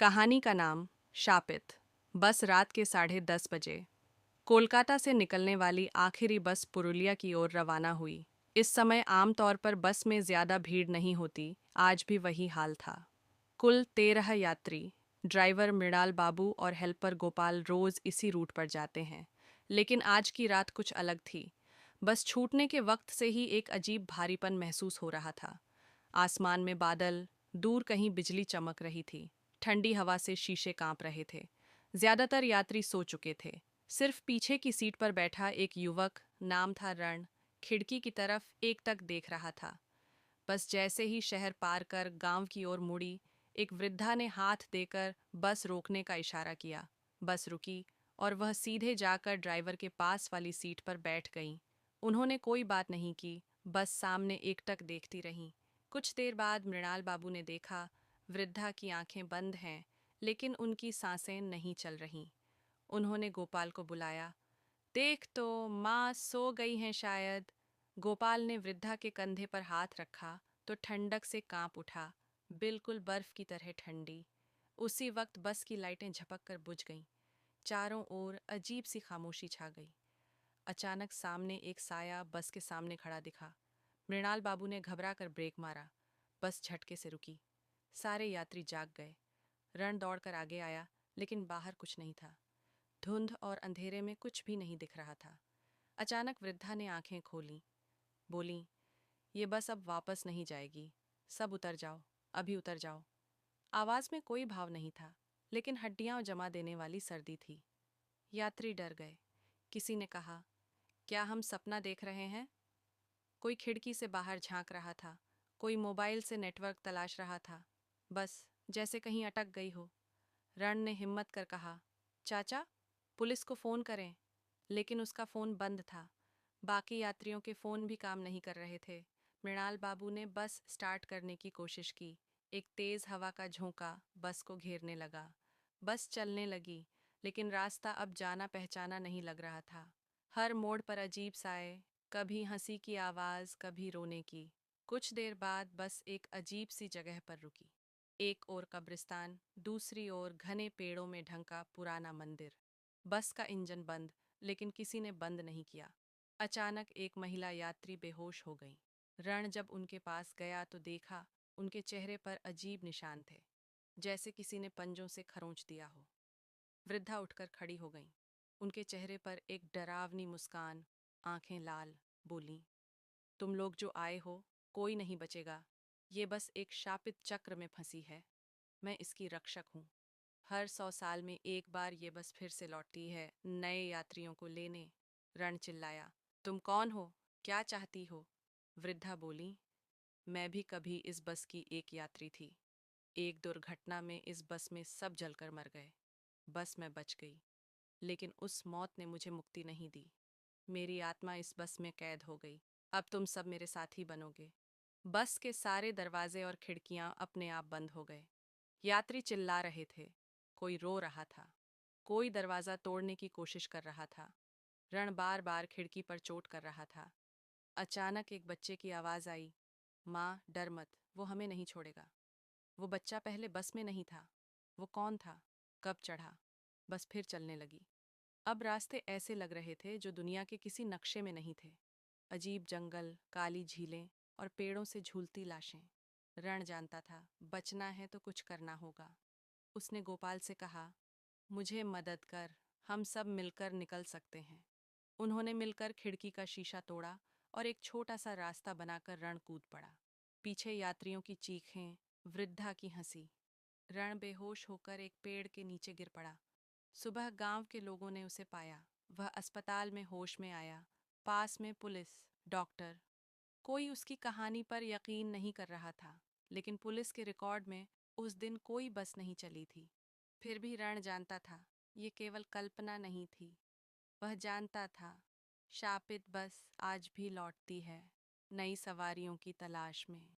कहानी का नाम शापित। बस रात के 10:30 बजे कोलकाता से निकलने वाली आखिरी बस पुरुलिया की ओर रवाना हुई। इस समय आमतौर पर बस में ज्यादा भीड़ नहीं होती, आज भी वही हाल था। कुल 13 यात्री, ड्राइवर मृणाल बाबू और हेल्पर गोपाल रोज इसी रूट पर जाते हैं। लेकिन आज की रात कुछ अलग थी। बस छूटने के वक्त से ही एक अजीब भारीपन महसूस हो रहा था। आसमान में बादल, दूर कहीं बिजली चमक रही थी। ठंडी हवा से शीशे कांप रहे थे। ज्यादातर यात्री सो चुके थे। सिर्फ पीछे की सीट पर बैठा एक युवक, नाम था रण, खिड़की की तरफ एकटक देख रहा था। बस जैसे ही शहर पार कर गांव की ओर मुड़ी, एक वृद्धा ने हाथ देकर बस रोकने का इशारा किया। बस रुकी और वह सीधे जाकर ड्राइवर के पास वाली सीट पर बैठ गईं। उन्होंने कोई बात नहीं की, बस सामने एकटक देखती रहीं। कुछ देर बाद मृणाल बाबू ने देखा, वृद्धा की आंखें बंद हैं, लेकिन उनकी सांसें नहीं चल रहीं। उन्होंने गोपाल को बुलाया। देख तो, माँ सो गई हैं शायद। गोपाल ने वृद्धा के कंधे पर हाथ रखा तो ठंडक से कांप उठा, बिल्कुल बर्फ की तरह ठंडी। उसी वक्त बस की लाइटें झपक कर बुझ गईं। चारों ओर अजीब सी खामोशी छा गई। अचानक सामने एक साया बस के सामने खड़ा दिखा। मृणाल बाबू ने घबरा कर ब्रेक मारा। बस झटके से रुकी। सारे यात्री जाग गए। रण दौड़कर आगे आया, लेकिन बाहर कुछ नहीं था। धुंध और अंधेरे में कुछ भी नहीं दिख रहा था। अचानक वृद्धा ने आंखें खोलीं, बोलीं, ये बस अब वापस नहीं जाएगी। सब उतर जाओ, अभी उतर जाओ। आवाज में कोई भाव नहीं था, लेकिन हड्डियां जमा देने वाली सर्दी थी। यात्री डर गए। किसी ने कहा, क्या हम सपना देख रहे हैं? कोई खिड़की से बाहर झांक रहा था। कोई मोबाइल से नेटवर्क तलाश रहा था। बस जैसे कहीं अटक गई हो। रण ने हिम्मत कर कहा, चाचा, पुलिस को फोन करें। लेकिन उसका फोन बंद था। बाकी यात्रियों के फोन भी काम नहीं कर रहे थे। मृणाल बाबू ने बस स्टार्ट करने की कोशिश की। एक तेज हवा का झोंका बस को घेरने लगा। बस चलने लगी, लेकिन रास्ता अब जाना पहचाना नहीं लग रहा था। हर मोड़ पर अजीब साए, कभी हंसी की आवाज, कभी रोने की। कुछ देर बाद बस एक अजीब सी जगह पर रुकी। एक ओर कब्रिस्तान, दूसरी ओर घने पेड़ों में ढंका पुराना मंदिर। बस का इंजन बंद, लेकिन किसी ने बंद नहीं किया। अचानक एक महिला यात्री बेहोश हो गई। रण जब उनके पास गया तो देखा, उनके चेहरे पर अजीब निशान थे, जैसे किसी ने पंजों से खरोंच दिया हो। वृद्धा उठकर खड़ी हो गईं। उनके चेहरे पर एक डरावनी मुस्कान, आंखें लाल। बोलीं, तुम लोग जो आए हो, कोई नहीं बचेगा। ये बस एक शापित चक्र में फंसी है। मैं इसकी रक्षक हूँ। हर 100 साल में एक बार ये बस फिर से लौटती है, नए यात्रियों को लेने। रण चिल्लाया, तुम कौन हो? क्या चाहती हो? वृद्धा बोली, मैं भी कभी इस बस की एक यात्री थी। एक दुर्घटना में इस बस में सब जलकर मर गए। बस में बच गई, लेकिन उस मौत ने मुझे मुक्ति नहीं दी। मेरी आत्मा इस बस में कैद हो गई। अब तुम सब मेरे साथी बनोगे। बस के सारे दरवाजे और खिड़कियां अपने आप बंद हो गए। यात्री चिल्ला रहे थे। कोई रो रहा था। कोई दरवाजा तोड़ने की कोशिश कर रहा था। रण बार बार खिड़की पर चोट कर रहा था। अचानक एक बच्चे की आवाज आई, माँ डर मत, वो हमें नहीं छोड़ेगा। वो बच्चा पहले बस में नहीं था। वो कौन था? कब चढ़ा? बस फिर चलने लगी। अब रास्ते ऐसे लग रहे थे जो दुनिया के किसी नक्शे में नहीं थे। अजीब जंगल, काली झीलें और पेड़ों से झूलती लाशें। रण जानता था, बचना है तो कुछ करना होगा। उसने गोपाल से कहा, मुझे मदद कर, हम सब मिलकर निकल सकते हैं। उन्होंने मिलकर खिड़की का शीशा तोड़ा और एक छोटा सा रास्ता बनाकर रण कूद पड़ा। पीछे यात्रियों की चीखें, वृद्धा की हंसी। रण बेहोश होकर एक पेड़ के नीचे गिर पड़ा। सुबह गांव के लोगों ने उसे पाया। वह अस्पताल में होश में आया। पास में पुलिस, डॉक्टर। कोई उसकी कहानी पर यकीन नहीं कर रहा था, लेकिन पुलिस के रिकॉर्ड में उस दिन कोई बस नहीं चली थी। फिर भी रण जानता था, ये केवल कल्पना नहीं थी। वह जानता था, शापित बस आज भी लौटती है, नई सवारियों की तलाश में।